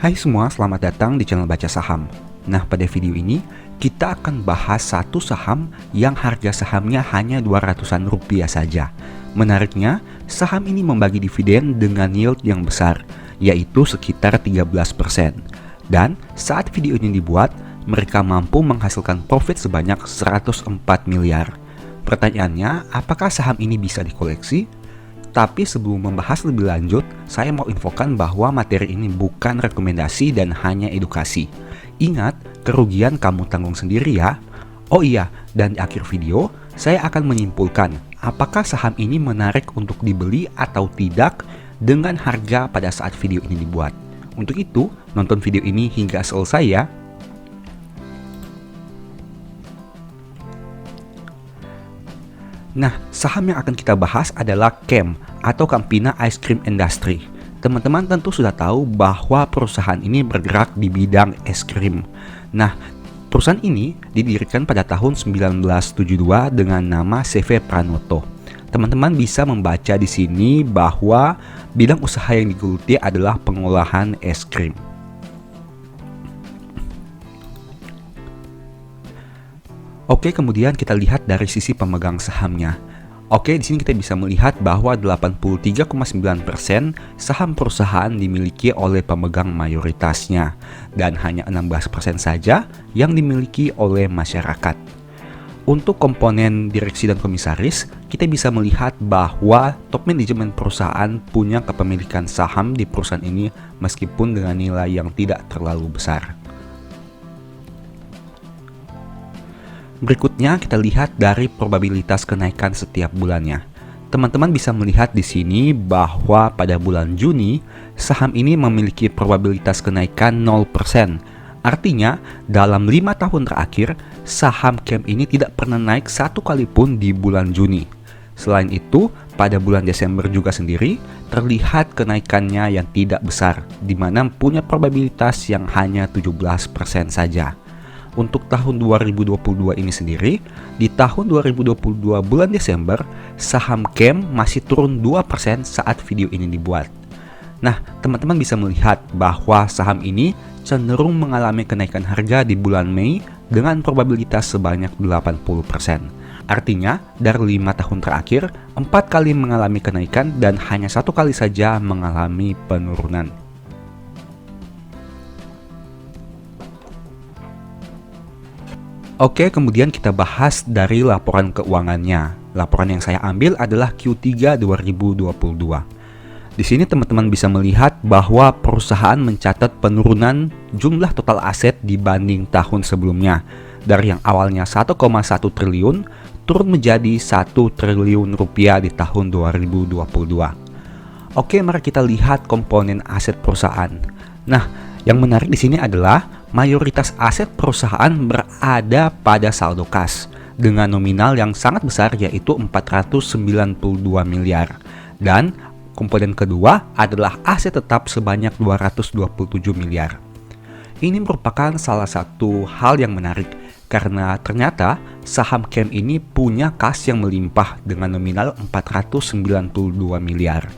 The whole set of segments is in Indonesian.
Hai semua, selamat datang di channel Baca Saham. Nah, pada video ini kita akan bahas satu saham yang harga sahamnya hanya 200-an rupiah saja. Menariknya, saham ini membagi dividen dengan yield yang besar, yaitu sekitar 13%. Dan saat video ini dibuat, mereka mampu menghasilkan profit sebanyak 104 miliar. Pertanyaannya, apakah saham ini bisa dikoleksi? Tapi sebelum membahas lebih lanjut, saya mau infokan bahwa materi ini bukan rekomendasi dan hanya edukasi. Ingat, kerugian kamu tanggung sendiri ya. Oh iya, dan di akhir video, saya akan menyimpulkan apakah saham ini menarik untuk dibeli atau tidak dengan harga pada saat video ini dibuat. Untuk itu, nonton video ini hingga selesai ya. Nah, saham yang akan kita bahas adalah CAM atau Campina Ice Cream Industry. Teman-teman tentu sudah tahu bahwa perusahaan ini bergerak di bidang es krim. Nah, perusahaan ini didirikan pada tahun 1972 dengan nama CV Pranoto. Teman-teman bisa membaca di sini bahwa bidang usaha yang digeluti adalah pengolahan es krim. Oke, kemudian kita lihat dari sisi pemegang sahamnya. Oke, di sini kita bisa melihat bahwa 83,9% saham perusahaan dimiliki oleh pemegang mayoritasnya dan hanya 16% saja yang dimiliki oleh masyarakat. Untuk komponen direksi dan komisaris, kita bisa melihat bahwa top manajemen perusahaan punya kepemilikan saham di perusahaan ini meskipun dengan nilai yang tidak terlalu besar. Berikutnya kita lihat dari probabilitas kenaikan setiap bulannya. Teman-teman bisa melihat di sini bahwa pada bulan Juni, saham ini memiliki probabilitas kenaikan 0%. Artinya, dalam 5 tahun terakhir, saham CAM ini tidak pernah naik satu kali pun di bulan Juni. Selain itu, pada bulan Desember juga sendiri, terlihat kenaikannya yang tidak besar, di mana punya probabilitas yang hanya 17% saja. Untuk tahun 2022 ini sendiri, di tahun 2022 bulan Desember, saham CAM masih turun 2% saat video ini dibuat. Nah, teman-teman bisa melihat bahwa saham ini cenderung mengalami kenaikan harga di bulan Mei dengan probabilitas sebanyak 80%. Artinya, dari 5 tahun terakhir, 4 kali mengalami kenaikan dan hanya 1 kali saja mengalami penurunan. Oke, kemudian kita bahas dari laporan keuangannya. Laporan yang saya ambil adalah Q3 2022. Di sini teman-teman bisa melihat bahwa perusahaan mencatat penurunan jumlah total aset dibanding tahun sebelumnya. Dari yang awalnya 1,1 triliun turun menjadi 1 triliun rupiah di tahun 2022. Oke, mari kita lihat komponen aset perusahaan. Nah, yang menarik di sini adalah mayoritas aset perusahaan berada pada saldo kas dengan nominal yang sangat besar yaitu 492 miliar. Dan komponen kedua adalah aset tetap sebanyak 227 miliar. Ini merupakan salah satu hal yang menarik karena ternyata saham CAM ini punya kas yang melimpah dengan nominal 492 miliar.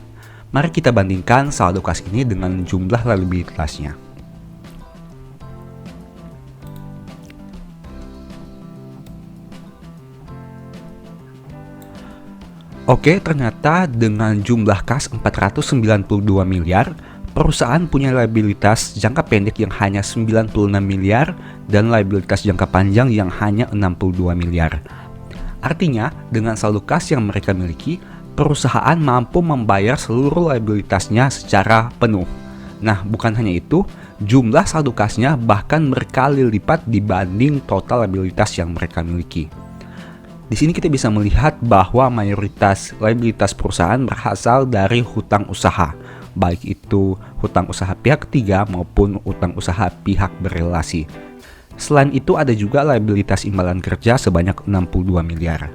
Mari kita bandingkan saldo kas ini dengan jumlah liabilitasnya. Oke, ternyata dengan jumlah kas 492 miliar, perusahaan punya liabilitas jangka pendek yang hanya 96 miliar dan liabilitas jangka panjang yang hanya 62 miliar. Artinya, dengan saldo kas yang mereka miliki, perusahaan mampu membayar seluruh liabilitasnya secara penuh. Nah, bukan hanya itu, jumlah saldo kasnya bahkan berkali lipat dibanding total liabilitas yang mereka miliki. Di sini kita bisa melihat bahwa mayoritas liabilitas perusahaan berasal dari hutang usaha, baik itu hutang usaha pihak ketiga maupun hutang usaha pihak berelasi. Selain itu ada juga liabilitas imbalan kerja sebanyak 62 miliar.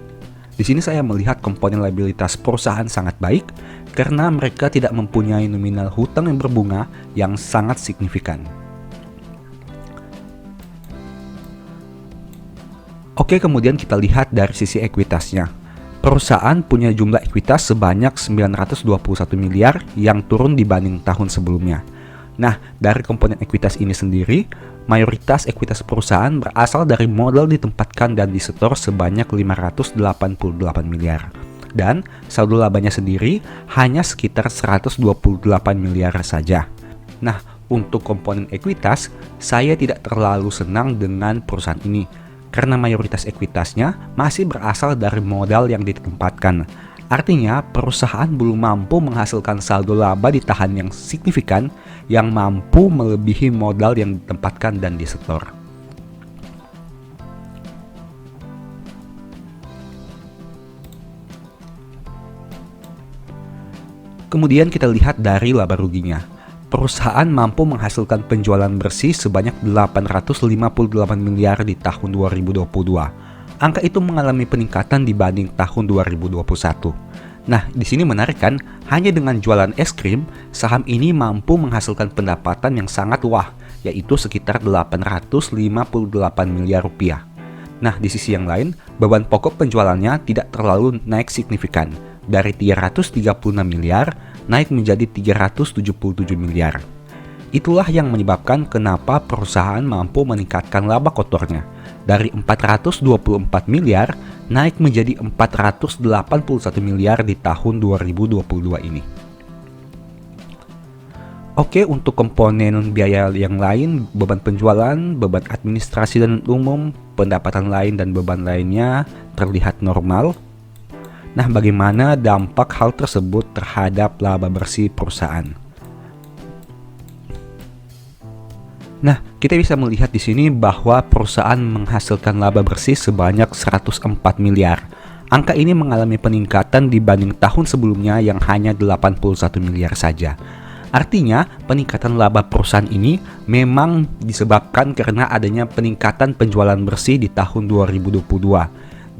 Di sini saya melihat komponen liabilitas perusahaan sangat baik karena mereka tidak mempunyai nominal hutang yang berbunga yang sangat signifikan. Oke, kemudian kita lihat dari sisi ekuitasnya. Perusahaan punya jumlah ekuitas sebanyak 921 miliar yang turun dibanding tahun sebelumnya. Nah, dari komponen ekuitas ini sendiri, mayoritas ekuitas perusahaan berasal dari modal ditempatkan dan disetor sebanyak 588 miliar. Dan saldo labanya sendiri hanya sekitar 128 miliar saja. Nah, untuk komponen ekuitas, saya tidak terlalu senang dengan perusahaan ini karena mayoritas ekuitasnya masih berasal dari modal yang ditempatkan. Artinya, perusahaan belum mampu menghasilkan saldo laba di tahun yang signifikan yang mampu melebihi modal yang ditempatkan dan disetor. Kemudian kita lihat dari laba ruginya. Perusahaan mampu menghasilkan penjualan bersih sebanyak 858 miliar di tahun 2022. Angka itu mengalami peningkatan dibanding tahun 2021. Nah, di sini menarik kan, hanya dengan jualan es krim, saham ini mampu menghasilkan pendapatan yang sangat wah, yaitu sekitar 858 miliar rupiah. Nah, di sisi yang lain, beban pokok penjualannya tidak terlalu naik signifikan, dari 336 miliar naik menjadi 377 miliar. Itulah yang menyebabkan kenapa perusahaan mampu meningkatkan laba kotornya dari 424 miliar naik menjadi 481 miliar di tahun 2022 ini. Oke, untuk komponen biaya yang lain, beban penjualan, beban administrasi dan umum, pendapatan lain dan beban lainnya terlihat normal. Nah, bagaimana dampak hal tersebut terhadap laba bersih perusahaan? Nah, kita bisa melihat di sini bahwa perusahaan menghasilkan laba bersih sebanyak 104 miliar. Angka ini mengalami peningkatan dibanding tahun sebelumnya yang hanya 81 miliar saja. Artinya, peningkatan laba perusahaan ini memang disebabkan karena adanya peningkatan penjualan bersih di tahun 2022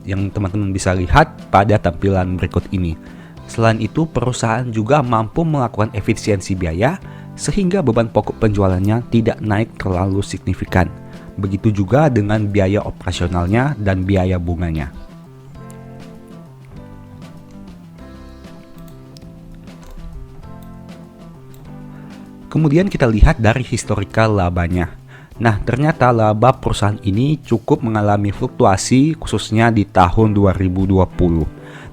yang teman-teman bisa lihat pada tampilan berikut ini. Selain itu, perusahaan juga mampu melakukan efisiensi biaya sehingga beban pokok penjualannya tidak naik terlalu signifikan. Begitu juga dengan biaya operasionalnya dan biaya bunganya. Kemudian kita lihat dari historikal labanya. Nah, ternyata laba perusahaan ini cukup mengalami fluktuasi khususnya di tahun 2020.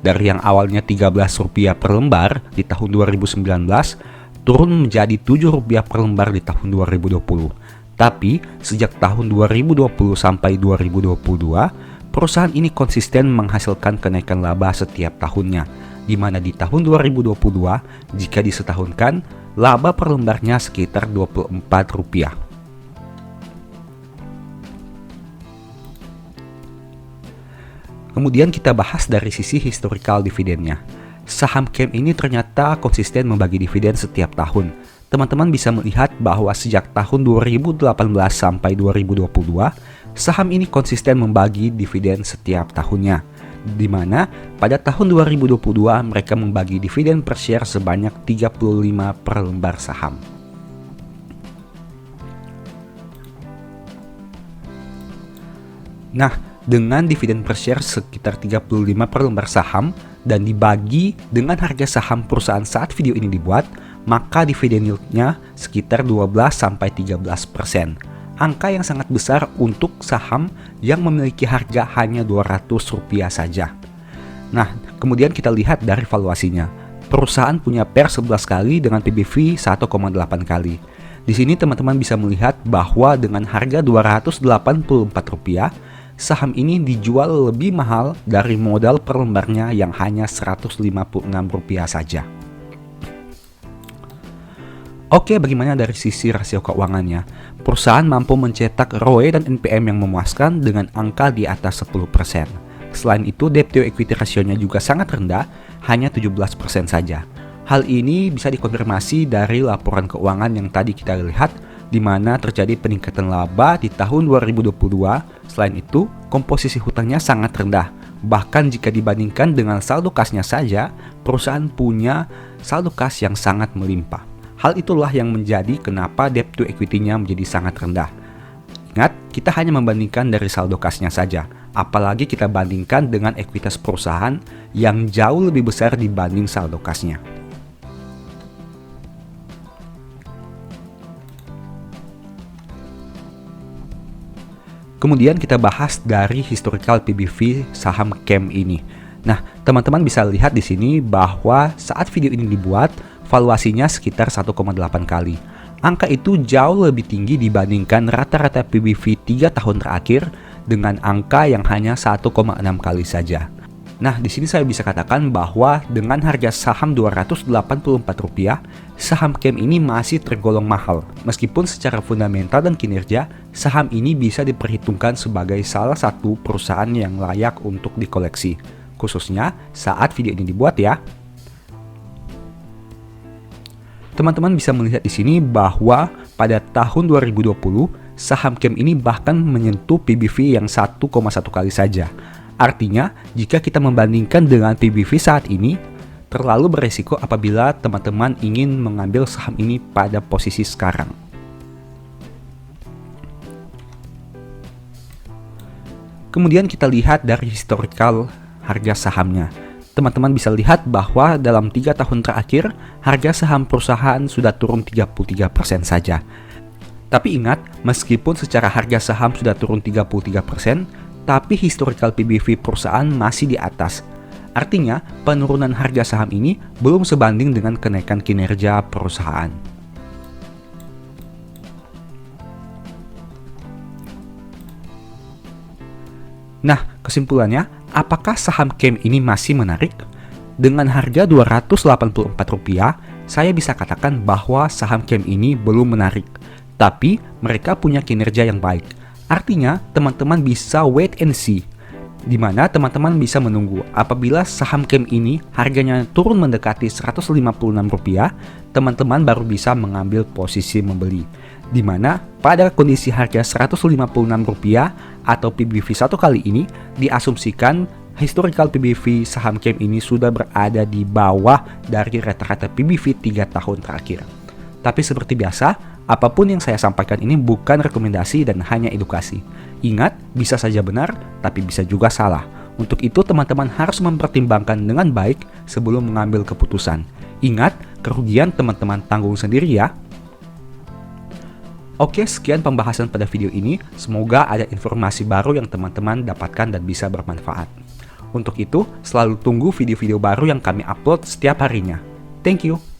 Dari yang awalnya Rp13 per lembar di tahun 2019 turun menjadi Rp7 per lembar di tahun 2020. Tapi, sejak tahun 2020 sampai 2022, perusahaan ini konsisten menghasilkan kenaikan laba setiap tahunnya, di mana di tahun 2022, jika disetahunkan, laba per lembarnya sekitar Rp24. Kemudian kita bahas dari sisi historikal dividennya. Saham CAM ini ternyata konsisten membagi dividen setiap tahun. Teman-teman bisa melihat bahwa sejak tahun 2018 sampai 2022, saham ini konsisten membagi dividen setiap tahunnya. Di mana pada tahun 2022 mereka membagi dividen per share sebanyak 35 per lembar saham. Nah, dengan dividen per share sekitar 35 per lembar saham dan dibagi dengan harga saham perusahaan saat video ini dibuat, maka dividen yieldnya sekitar 12-13%. Angka yang sangat besar untuk saham yang memiliki harga hanya Rp200 saja. Nah, kemudian kita lihat dari valuasinya. Perusahaan punya PER 11 kali dengan PBV 1,8 kali. Di sini teman-teman bisa melihat bahwa dengan harga Rp284, saham ini dijual lebih mahal dari modal per lembarnya yang hanya Rp156 saja. Oke, bagaimana dari sisi rasio keuangannya? Perusahaan mampu mencetak ROE dan NPM yang memuaskan dengan angka di atas 10%. Selain itu, debt to equity rasionya juga sangat rendah, hanya 17% saja. Hal ini bisa dikonfirmasi dari laporan keuangan yang tadi kita lihat, di mana terjadi peningkatan laba di tahun 2022. Selain itu, komposisi hutangnya sangat rendah. Bahkan jika dibandingkan dengan saldo kasnya saja, perusahaan punya saldo kas yang sangat melimpah. Hal itulah yang menjadi kenapa debt to equity-nya menjadi sangat rendah. Ingat, kita hanya membandingkan dari saldo kasnya saja, apalagi kita bandingkan dengan ekuitas perusahaan yang jauh lebih besar dibanding saldo kasnya. Kemudian kita bahas dari historical PBV saham CAM ini. Nah, teman-teman bisa lihat di sini bahwa saat video ini dibuat, valuasinya sekitar 1,8 kali. Angka itu jauh lebih tinggi dibandingkan rata-rata PBV 3 tahun terakhir dengan angka yang hanya 1,6 kali saja. Nah, di sini saya bisa katakan bahwa dengan harga saham Rp284, saham CAM ini masih tergolong mahal. Meskipun secara fundamental dan kinerja, saham ini bisa diperhitungkan sebagai salah satu perusahaan yang layak untuk dikoleksi. Khususnya saat video ini dibuat ya. Teman-teman bisa melihat di sini bahwa pada tahun 2020, saham CAM ini bahkan menyentuh PBV yang 1,1 kali saja. Artinya, jika kita membandingkan dengan PBV saat ini, terlalu beresiko apabila teman-teman ingin mengambil saham ini pada posisi sekarang. Kemudian kita lihat dari historical harga sahamnya. Teman-teman bisa lihat bahwa dalam 3 tahun terakhir, harga saham perusahaan sudah turun 33% saja. Tapi ingat, meskipun secara harga saham sudah turun 33%, tapi historical PBV perusahaan masih di atas. Artinya, penurunan harga saham ini belum sebanding dengan kenaikan kinerja perusahaan. Nah, kesimpulannya, apakah saham CAM ini masih menarik? Dengan harga Rp284, saya bisa katakan bahwa saham CAM ini belum menarik. Tapi, mereka punya kinerja yang baik. Artinya, teman-teman bisa wait and see, di mana teman-teman bisa menunggu apabila saham CAM ini harganya turun mendekati Rp156, teman-teman baru bisa mengambil posisi membeli. Di mana pada kondisi harga Rp156 atau PBV 1 kali ini, diasumsikan historical PBV saham CAM ini sudah berada di bawah dari rata-rata PBV 3 tahun terakhir. Tapi seperti biasa, apapun yang saya sampaikan ini bukan rekomendasi dan hanya edukasi. Ingat, bisa saja benar, tapi bisa juga salah. Untuk itu, teman-teman harus mempertimbangkan dengan baik sebelum mengambil keputusan. Ingat, kerugian teman-teman tanggung sendiri ya. Oke, sekian pembahasan pada video ini. Semoga ada informasi baru yang teman-teman dapatkan dan bisa bermanfaat. Untuk itu, selalu tunggu video-video baru yang kami upload setiap harinya. Thank you.